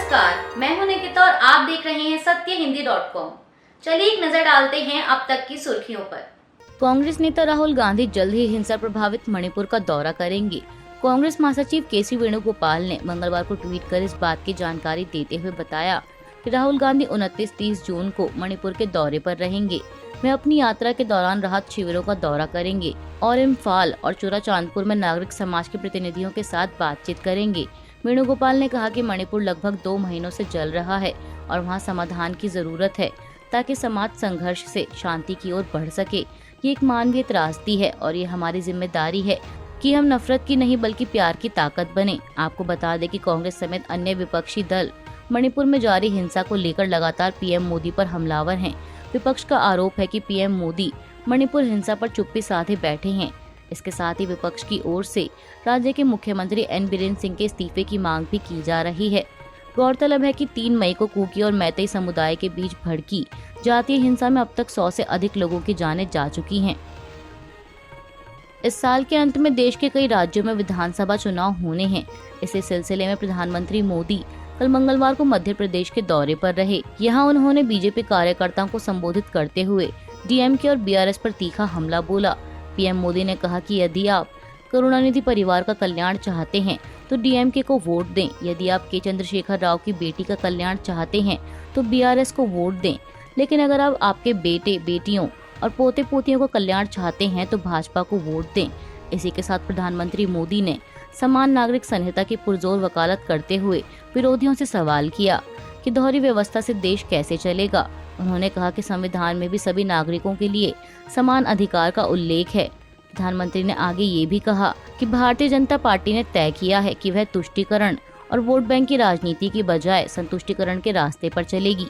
नमस्कार, मैं हूं निकिता और आप देख रहे हैं सत्यहिंदी.com। चलिए एक नजर डालते हैं अब तक की सुर्खियों पर। कांग्रेस नेता राहुल गांधी जल्द ही हिंसा प्रभावित मणिपुर का दौरा करेंगे। कांग्रेस महासचिव केसी वेणुगोपाल ने मंगलवार को ट्वीट कर इस बात की जानकारी देते हुए बताया कि राहुल गांधी 29-30 जून को मणिपुर के दौरे पर रहेंगे। वे अपनी यात्रा के दौरान राहत शिविरों का दौरा करेंगे और इम्फाल और चुराचांदपुर में नागरिक समाज के प्रतिनिधियों के साथ बातचीत करेंगे। वेणुगोपाल ने कहा कि मणिपुर लगभग 2 महीनों से जल रहा है और वहां समाधान की जरूरत है ताकि समाज संघर्ष से शांति की ओर बढ़ सके। ये एक मानवीय त्रासदी है और ये हमारी जिम्मेदारी है कि हम नफरत की नहीं बल्कि प्यार की ताकत बने। आपको बता दें कि कांग्रेस समेत अन्य विपक्षी दल मणिपुर में जारी हिंसा को लेकर लगातार पीएम मोदी पर हमलावर हैं। विपक्ष का आरोप है कि पीएम मोदी मणिपुर हिंसा पर चुप्पी साधे बैठे हैं। इसके साथ ही विपक्ष की ओर से राज्य के मुख्यमंत्री एन बीरेन्द्र सिंह के इस्तीफे की मांग भी की जा रही है। गौरतलब है कि 3 मई को कुकी और मैतेई समुदाय के बीच भड़की जातीय हिंसा में अब तक 100 से अधिक लोगों की जानें जा चुकी हैं। इस साल के अंत में देश के कई राज्यों में विधानसभा चुनाव होने हैं। इसी सिलसिले में प्रधानमंत्री मोदी कल मंगलवार को मध्य प्रदेश के दौरे पर रहे। यहाँ उन्होंने बीजेपी कार्यकर्ताओं को संबोधित करते हुए डीएमके और बीआरएस पर तीखा हमला बोला। पीएम मोदी ने कहा कि यदि आप करुणानिधि परिवार का कल्याण चाहते हैं तो डीएमके को वोट दें। यदि आप के चंद्रशेखर राव की बेटी का कल्याण चाहते हैं तो बीआरएस को वोट दें। लेकिन अगर आप आपके बेटे बेटियों और पोते पोतियों का कल्याण चाहते हैं तो भाजपा को वोट दें। इसी के साथ प्रधानमंत्री मोदी ने समान नागरिक संहिता की पुरजोर वकालत करते हुए विरोधियों से सवाल किया कि दोहरी व्यवस्था से देश कैसे चलेगा। उन्होंने कहा कि संविधान में भी सभी नागरिकों के लिए समान अधिकार का उल्लेख है। प्रधानमंत्री ने आगे ये भी कहा कि भारतीय जनता पार्टी ने तय किया है कि वह तुष्टीकरण और वोट बैंक की राजनीति की बजाय संतुष्टीकरण के रास्ते पर चलेगी।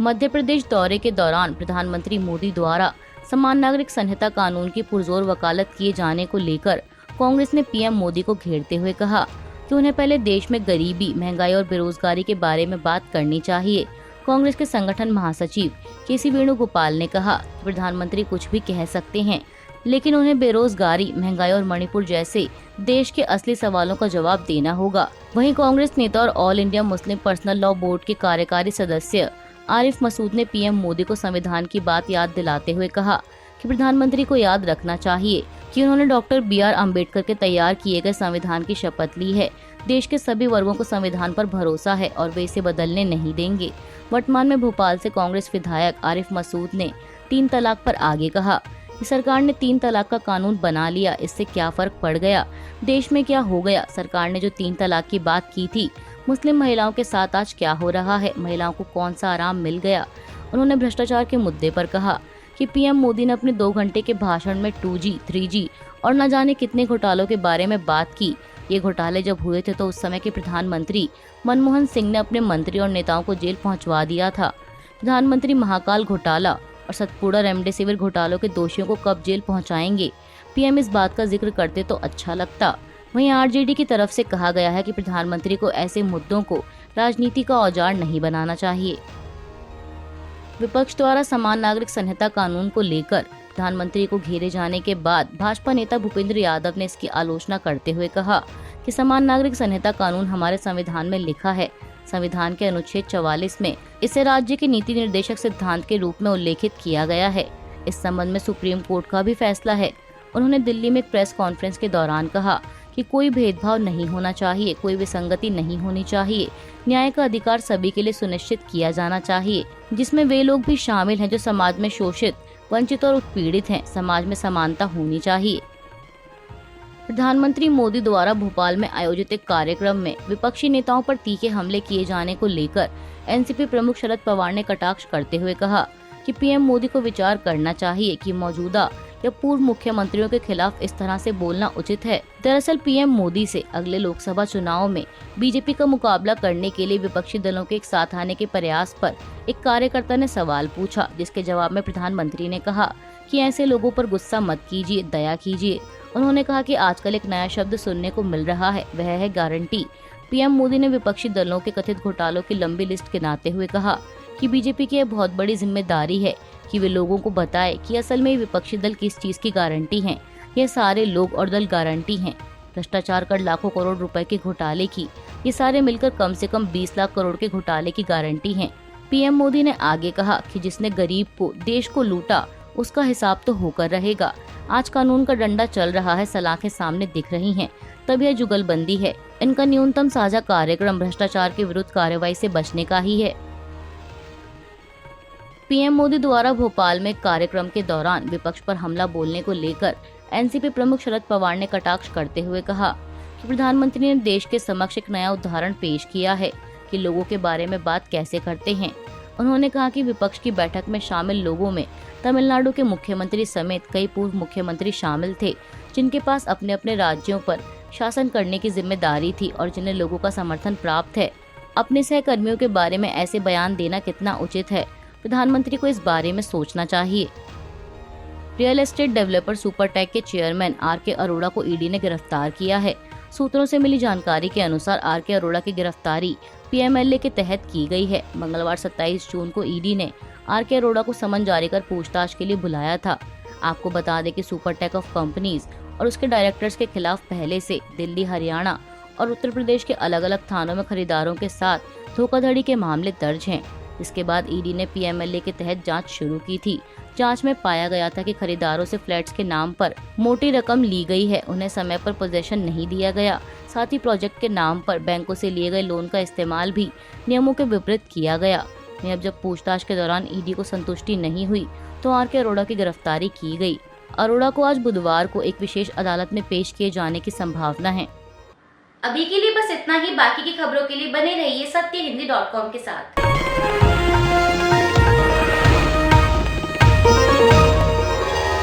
मध्य प्रदेश दौरे के दौरान प्रधानमंत्री मोदी द्वारा समान नागरिक संहिता कानून की पुरजोर वकालत किए जाने को लेकर कांग्रेस ने पीएम मोदी को घेरते हुए कहा कि उन्हें पहले देश में गरीबी, महंगाई और बेरोजगारी के बारे में बात करनी चाहिए। कांग्रेस के संगठन महासचिव केसी वेणुगोपाल ने कहा कि प्रधानमंत्री कुछ भी कह सकते हैं, लेकिन उन्हें बेरोजगारी, महंगाई और मणिपुर जैसे देश के असली सवालों का जवाब देना होगा। वहीं कांग्रेस नेता और all India Muslim personal law board के कार्यकारी सदस्य आरिफ मसूद ने पीएम मोदी को संविधान की बात याद दिलाते हुए कहा कि प्रधानमंत्री को याद रखना चाहिए कि उन्होंने डॉक्टर BR अम्बेडकर के तैयार किए गए संविधान की शपथ ली है। देश के सभी वर्गों को संविधान पर भरोसा है और वे इसे बदलने नहीं देंगे। वर्तमान में भोपाल से कांग्रेस विधायक आरिफ मसूद ने 3 तलाक पर आगे कहा कि सरकार ने 3 तलाक का कानून बना लिया, इससे क्या फर्क पड़ गया, देश में क्या हो गया। सरकार ने जो 3 तलाक की बात की थी, मुस्लिम महिलाओं के साथ आज क्या हो रहा है, महिलाओं को कौन सा आराम मिल गया। उन्होंने भ्रष्टाचार के मुद्दे पर कहा कि पीएम मोदी ने अपने 2 घंटे के भाषण में 2G, 3G और न जाने कितने घोटालों के बारे में बात की। ये घोटाले जब हुए थे तो उस समय के प्रधानमंत्री मनमोहन सिंह ने अपने मंत्री और नेताओं को जेल पहुंचवा दिया था। प्रधानमंत्री महाकाल घोटाला और सतपुड़ा रेमडेसिविर घोटालों के दोषियों को कब जेल पहुंचाएंगे। पीएम इस बात का जिक्र करते तो अच्छा लगता। वहीं आरजेडी की तरफ से कहा गया है कि प्रधानमंत्री को ऐसे मुद्दों को राजनीति का औजार नहीं बनाना चाहिए। विपक्ष द्वारा समान नागरिक संहिता कानून को लेकर प्रधानमंत्री को घेरे जाने के बाद भाजपा नेता भूपेंद्र यादव ने इसकी आलोचना करते हुए कहा कि समान नागरिक संहिता कानून हमारे संविधान में लिखा है। संविधान के अनुच्छेद 44 में इसे राज्य के नीति निर्देशक सिद्धांत के रूप में उल्लेखित किया गया है। इस संबंध में सुप्रीम कोर्ट का भी फैसला है। उन्होंने दिल्ली में एक प्रेस कॉन्फ्रेंस के दौरान कहा कि कोई भेदभाव नहीं होना चाहिए, कोई विसंगति नहीं होनी चाहिए। न्याय का अधिकार सभी के लिए सुनिश्चित किया जाना चाहिए, जिसमें वे लोग भी शामिल हैं जो समाज में शोषित, वंचित और उत्पीड़ित हैं। समाज में समानता होनी चाहिए। प्रधानमंत्री मोदी द्वारा भोपाल में आयोजित एक कार्यक्रम में विपक्षी नेताओं पर तीखे हमले किए जाने को लेकर एनसीपी प्रमुख शरद पवार ने कटाक्ष करते हुए कहा कि पीएम मोदी को विचार करना चाहिए कि मौजूदा या पूर्व मुख्यमंत्रियों के खिलाफ इस तरह से बोलना उचित है। दरअसल पीएम मोदी से अगले लोकसभा चुनाव में बीजेपी का मुकाबला करने के लिए विपक्षी दलों के एक साथ आने के प्रयास पर एक कार्यकर्ता ने सवाल पूछा, जिसके जवाब में प्रधानमंत्री ने कहा कि ऐसे लोगों पर गुस्सा मत कीजिए, दया कीजिए। उन्होंने कहा कि आजकल एक नया शब्द सुनने को मिल रहा है, वह है गारंटी। पीएम मोदी ने विपक्षी दलों के कथित घोटालों की लंबी लिस्ट गिनाते हुए कहा कि बीजेपी की यह बहुत बड़ी जिम्मेदारी है कि वे लोगों को बताए कि असल में विपक्षी दल किस चीज की गारंटी हैं। यह सारे लोग और दल गारंटी हैं। भ्रष्टाचार कर लाखों करोड़ रुपए के घोटाले की ये सारे मिलकर कम से कम 20 लाख करोड़ के घोटाले की गारंटी हैं। पीएम मोदी ने आगे कहा कि जिसने गरीब को, देश को लूटा, उसका हिसाब तो होकर रहेगा। आज कानून का डंडा चल रहा है, सलाखें सामने दिख रही हैं, तब यह जुगलबंदी है। इनका न्यूनतम साझा कार्यक्रम भ्रष्टाचार के विरुद्ध कार्रवाई से बचने का ही है। पीएम मोदी द्वारा भोपाल में कार्यक्रम के दौरान विपक्ष पर हमला बोलने को लेकर एनसीपी प्रमुख शरद पवार ने कटाक्ष करते हुए कहा कि प्रधानमंत्री ने देश के समक्ष एक नया उदाहरण पेश किया है कि लोगों के बारे में बात कैसे करते हैं। उन्होंने कहा कि विपक्ष की बैठक में शामिल लोगों में तमिलनाडु के मुख्यमंत्री समेत कई पूर्व मुख्यमंत्री शामिल थे, जिनके पास अपने अपने राज्यों पर शासन करने की जिम्मेदारी थी और जिन्हें लोगों का समर्थन प्राप्त है। अपने सहकर्मियों के बारे में ऐसे बयान देना कितना उचित है, प्रधानमंत्री को इस बारे में सोचना चाहिए। रियल एस्टेट डेवलपर सुपरटेक के चेयरमैन आर.के. अरोड़ा को ईडी ने गिरफ्तार किया है। सूत्रों से मिली जानकारी के अनुसार आर.के. अरोड़ा की गिरफ्तारी पीएमएलए के तहत की गई है। मंगलवार 27 जून को ईडी ने आर.के. अरोड़ा को समन जारी कर पूछताछ के लिए बुलाया था। आपको बता दें कि सुपरटेक ऑफ कंपनीज और उसके डायरेक्टर्स के खिलाफ पहले से दिल्ली, हरियाणा और उत्तर प्रदेश के अलग अलग थानों में खरीदारों के साथ धोखाधड़ी के मामले दर्ज हैं। इसके बाद ईडी ने पीएमएलए के तहत जांच शुरू की थी। जांच में पाया गया था कि खरीदारों से फ्लैट्स के नाम पर मोटी रकम ली गई है, उन्हें समय पर पोजीशन नहीं दिया गया। साथ ही प्रोजेक्ट के नाम पर बैंकों से लिए गए लोन का इस्तेमाल भी नियमों के विपरीत किया गया। अब जब पूछताछ के दौरान ईडी को संतुष्टि नहीं हुई तो आर.के. अरोड़ा की गिरफ्तारी की गई। अरोड़ा को आज बुधवार को एक विशेष अदालत में पेश किए जाने की संभावना है। अभी के लिए बस इतना ही। बाकी की खबरों के लिए बने रहिए सत्यहिंदी.com के साथ।